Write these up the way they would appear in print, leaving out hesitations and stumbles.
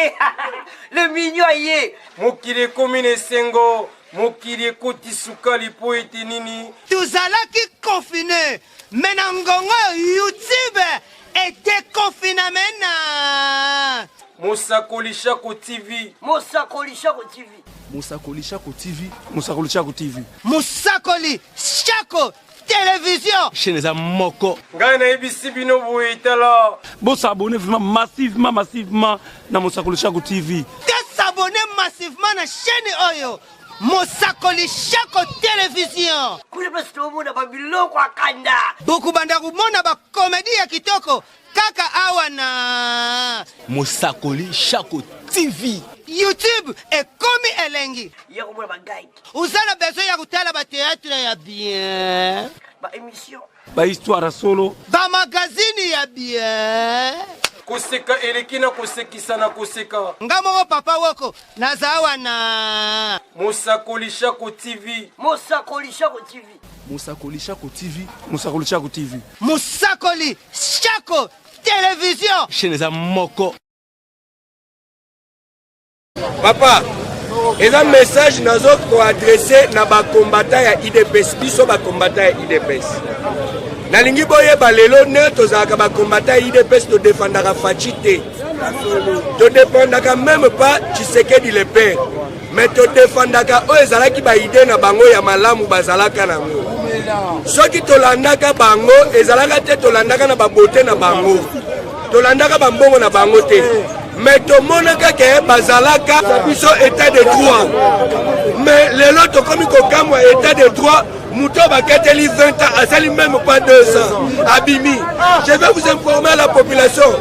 voyez, le mignon yé. Mokili komine sengo, mokili koti sukali po ete nini. Tuzalaki confiné, menangongo YouTube était confiné mena. Mosakoli Shako TV. Mosakoli Shako TV. Mosakoli Shako TV. Mosakoli Shako TV. Mosakoli Shako Télévision. Chaîne za moko. Ngai na ebisi bino boye tala. Bon s'abonner vraiment massivement na Mosakoli Shako TV. S'abonner massivement na chaîne oyo. Mosakoli Shako Télévision. Kule basi tomona babiloko akanda. Boku banda kumona ba comédie ya kitoko. Kaka awana. Mosakoli Shako TV. YouTube est comme elengi. Yako mona bagay. Uzana besoin ya kutala ba théâtre ya bien. Ba émission. Ba histoire solo. Ba magazine ya bien. Koseka elekina kosekisa na koseka. Ngamo papa woko nazawa na Mosakoli Shako TV. Mosakoli Shako TV. Mosakoli Shako TV. Mosakoli Shako TV. Mosakoli Shako Télévision. Chaîne za moko. Papa, et un message nazo ko adresser na ba combattant ya IDPS, biso ba combattant ya IDPS. Na lingi boye balelo ne tozaka ba combattant ya IDPS to défendaka Fachité. To défendaka même pas Tshisekedi le père. Mais to défendaka o ezalaki ba idée na bango ya malamu bazalaka nango. Soki tolandaka bango ezalaka te tolandaka na ba beauté na bango. Tolandaka ba mbongo na bango te. Mais tout le monde a bazalaka biso état de droit. Mais les lots comme comme état de droit, Mouto Bakateli 20 ans, Azali même pas 2 ans. Abimi, je vais vous informer à la population.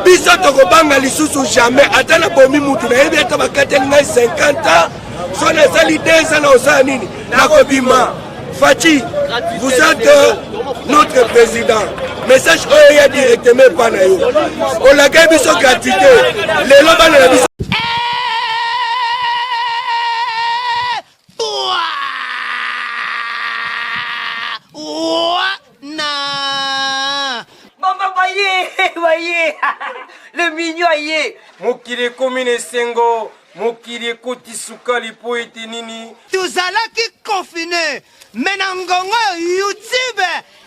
Biso Tokobanga Lisusu jamais. Atana Bomi Moutou, mais Bakateli 50 ans. Son Azali 2 ans au Sanini. Nakobima. Fati, vous êtes notre président. Message oya directement par nayo. On la gagne biso gratuité. Les loba na biso. Maman voyez, le mignon yé. Mokili komine sengo, mokili koti sukali po ete nini. Tuzalaki confiné, menangongo YouTube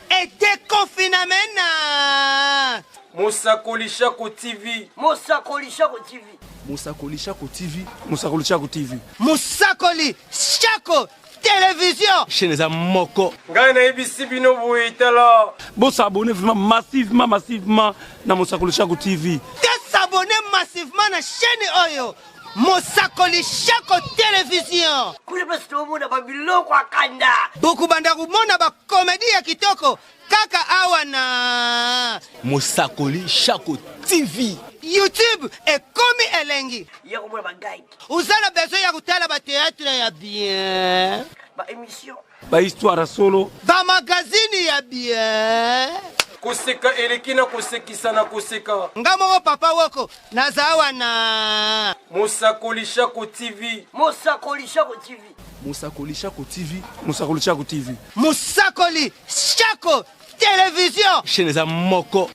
était confiné mena. Mosakoli Shako TV. Mosakoli Shako TV. Mosakoli Shako TV. Mosakoli Shako TV. Mosakoli Shako Télévision. Chaîne za moko. Ngai na ebisi bino boye tala. Bon s'abonner vraiment massivement na Mosakoli Shako TV. S'abonner massivement na chaîne oyo. Mosakoli Shako Télévision. Kule basi tomona babiloko akanda. Boku banda kumona ba comédie ya kitoko. Kaka awana. Mosakoli Shako TV. YouTube est comme elengi. Yako mona bagay. Uzana besoin ya kutala ba théâtre ya bien. Ba émission. Ba histoire solo. Ba magazine ya bien. Koseka elekina kosekisa na koseka. Ngamo papa woko nazawa na Mosakoli Shako TV. Mosakoli Shako TV. Mosakoli Shako TV. Mosakoli Shako TV. Mosakoli Shako Télévision. Chaîne za moko.